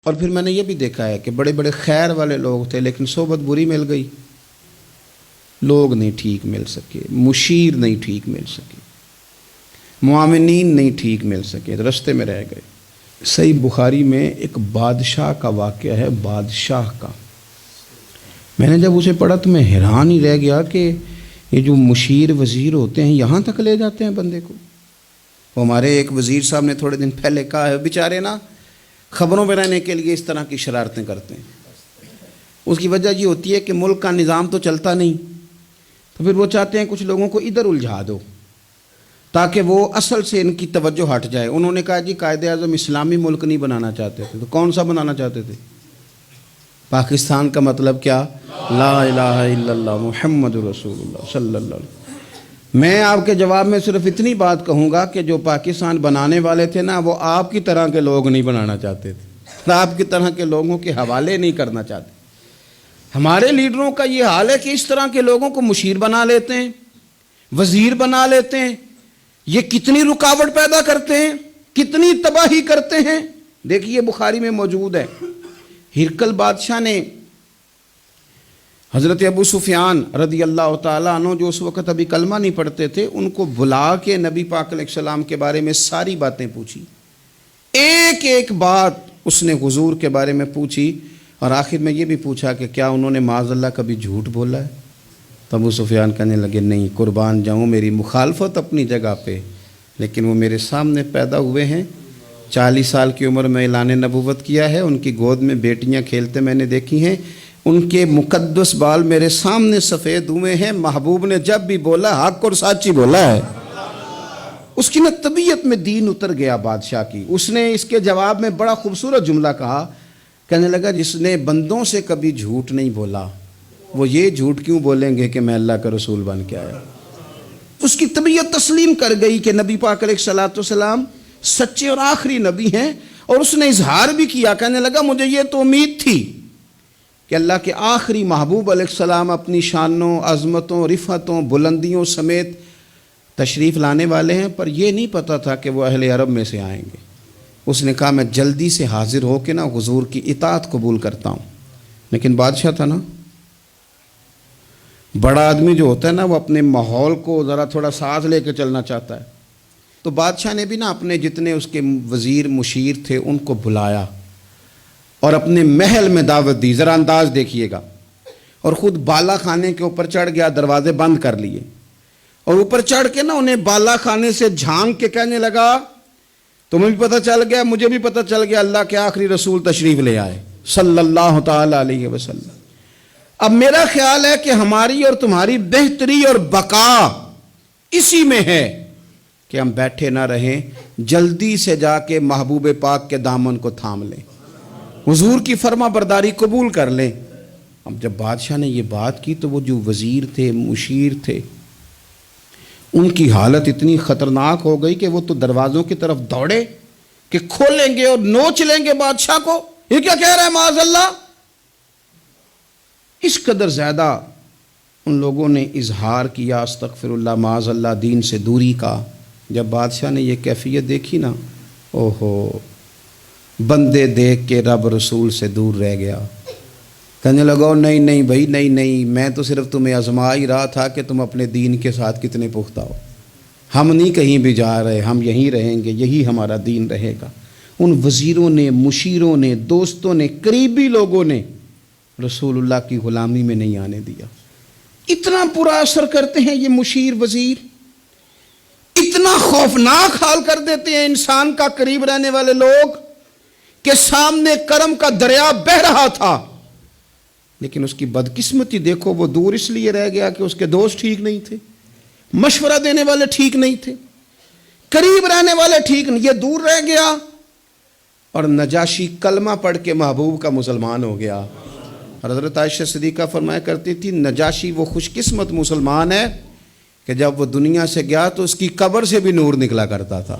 اور پھر میں نے یہ بھی دیکھا ہے کہ بڑے بڑے خیر والے لوگ تھے لیکن صحبت بری مل گئی، لوگ نہیں ٹھیک مل سکے، مشیر نہیں ٹھیک مل سکے، معاونین نہیں ٹھیک مل سکے، رستے میں رہ گئے۔ صحیح بخاری میں ایک بادشاہ کا واقعہ ہے، بادشاہ کا۔ میں نے جب اسے پڑھا تو میں حیران ہی رہ گیا کہ یہ جو مشیر وزیر ہوتے ہیں یہاں تک لے جاتے ہیں بندے کو۔ وہ ہمارے ایک وزیر صاحب نے تھوڑے دن پہلے کہا ہے، بیچارے نا خبروں میں رہنے کے لیے اس طرح کی شرارتیں کرتے ہیں۔ اس کی وجہ یہ ہوتی ہے کہ ملک کا نظام تو چلتا نہیں، تو پھر وہ چاہتے ہیں کچھ لوگوں کو ادھر الجھا دو تاکہ وہ اصل سے ان کی توجہ ہٹ جائے۔ انہوں نے کہا جی قائد اعظم اسلامی ملک نہیں بنانا چاہتے تھے، تو کون سا بنانا چاہتے تھے؟ پاکستان کا مطلب کیا؟ لا الہ الا اللہ محمد رسول اللہ صلی اللہ علیہ وسلم۔ میں آپ کے جواب میں صرف اتنی بات کہوں گا کہ جو پاکستان بنانے والے تھے نا وہ آپ کی طرح کے لوگ نہیں بنانا چاہتے تھے، آپ کی طرح کے لوگوں کے حوالے نہیں کرنا چاہتے۔ ہمارے لیڈروں کا یہ حال ہے کہ اس طرح کے لوگوں کو مشیر بنا لیتے ہیں، وزیر بنا لیتے ہیں۔ یہ کتنی رکاوٹ پیدا کرتے ہیں، کتنی تباہی کرتے ہیں۔ دیکھیے بخاری میں موجود ہے، ہرقل بادشاہ نے حضرت ابو سفیان رضی اللہ تعالیٰ عنہ جو اس وقت ابھی کلمہ نہیں پڑھتے تھے ان کو بلا کے نبی پاک علیہ السلام کے بارے میں ساری باتیں پوچھی، ایک ایک بات اس نے حضور کے بارے میں پوچھی، اور آخر میں یہ بھی پوچھا کہ کیا انہوں نے معاذ اللہ کبھی جھوٹ بولا ہے؟ تو ابو سفیان کہنے لگے نہیں، قربان جاؤں میری مخالفت اپنی جگہ پہ، لیکن وہ میرے سامنے پیدا ہوئے ہیں، 40 سال کی عمر میں اعلان نبوت کیا ہے، ان کی گود میں بیٹیاں کھیلتے میں نے دیکھی ہیں، ان کے مقدس بال میرے سامنے سفید ہوئے ہیں، محبوب نے جب بھی بولا حق اور سچی بولا ہے۔ اس کی نا طبیعت میں دین اتر گیا بادشاہ کی۔ اس نے اس کے جواب میں بڑا خوبصورت جملہ کہا، کہنے لگا جس نے بندوں سے کبھی جھوٹ نہیں بولا وہ یہ جھوٹ کیوں بولیں گے کہ میں اللہ کا رسول بن کے آیا۔ اس کی طبیعت تسلیم کر گئی کہ نبی پاک علیہ الصلوۃ والسلام سچے اور آخری نبی ہیں، اور اس نے اظہار بھی کیا، کہنے لگا مجھے یہ تو امید تھی کہ اللہ کے آخری محبوب علیہ السلام اپنی شانوں، عظمتوں، رفعتوں، بلندیوں سمیت تشریف لانے والے ہیں، پر یہ نہیں پتہ تھا کہ وہ اہل عرب میں سے آئیں گے۔ اس نے کہا میں جلدی سے حاضر ہو کے نا حضور کی اطاعت قبول کرتا ہوں۔ لیکن بادشاہ تھا نا، بڑا آدمی جو ہوتا ہے نا وہ اپنے ماحول کو ذرا تھوڑا ساتھ لے کے چلنا چاہتا ہے، تو بادشاہ نے بھی نا اپنے جتنے اس کے وزیر مشیر تھے ان کو بلایا اور اپنے محل میں دعوت دی۔ ذرا انداز دیکھیے گا، اور خود بالا خانے کے اوپر چڑھ گیا، دروازے بند کر لیے، اور اوپر چڑھ کے نا انہیں بالا خانے سے جھانک کے کہنے لگا تمہیں بھی پتہ چل گیا، مجھے بھی پتہ چل گیا اللہ کے آخری رسول تشریف لے آئے صلی اللہ تعالی علیہ وسلم۔ اب میرا خیال ہے کہ ہماری اور تمہاری بہتری اور بقا اسی میں ہے کہ ہم بیٹھے نہ رہیں، جلدی سے جا کے محبوب پاک کے دامن کو تھام لیں، حضور کی فرما برداری قبول کر لیں۔ اب جب بادشاہ نے یہ بات کی تو وہ جو وزیر تھے، مشیر تھے، ان کی حالت اتنی خطرناک ہو گئی کہ وہ تو دروازوں کی طرف دوڑے کہ کھولیں گے اور نوچ لیں گے بادشاہ کو، یہ کیا کہہ رہا ہے معاذ اللہ۔ اس قدر زیادہ ان لوگوں نے اظہار کیا استغفر اللہ معاذ اللہ دین سے دوری کا۔ جب بادشاہ نے یہ کیفیت دیکھی نا، اوہو، بندے دیکھ کے رب رسول سے دور رہ گیا، کہنے لگا نہیں نہیں بھائی نہیں، میں تو صرف تمہیں آزما ہی رہا تھا کہ تم اپنے دین کے ساتھ کتنے پختہ ہو، ہم نہیں کہیں بھی جا رہے، ہم یہیں رہیں گے، یہی ہمارا دین رہے گا۔ ان وزیروں نے، مشیروں نے، دوستوں نے، قریبی لوگوں نے رسول اللہ کی غلامی میں نہیں آنے دیا۔ اتنا برا اثر کرتے ہیں یہ مشیر وزیر، اتنا خوفناک حال کر دیتے ہیں انسان کا قریب رہنے والے لوگ کہ سامنے کرم کا دریا بہہ رہا تھا، لیکن اس کی بدقسمتی دیکھو، وہ دور اس لیے رہ گیا کہ اس کے دوست ٹھیک نہیں تھے، مشورہ دینے والے ٹھیک نہیں تھے، قریب رہنے والے ٹھیک نہیں، یہ دور رہ گیا، اور نجاشی کلمہ پڑھ کے محبوب کا مسلمان ہو گیا۔ اور حضرت عائشہ صدیقہ فرمایا کرتی تھی نجاشی وہ خوش قسمت مسلمان ہے کہ جب وہ دنیا سے گیا تو اس کی قبر سے بھی نور نکلا کرتا تھا۔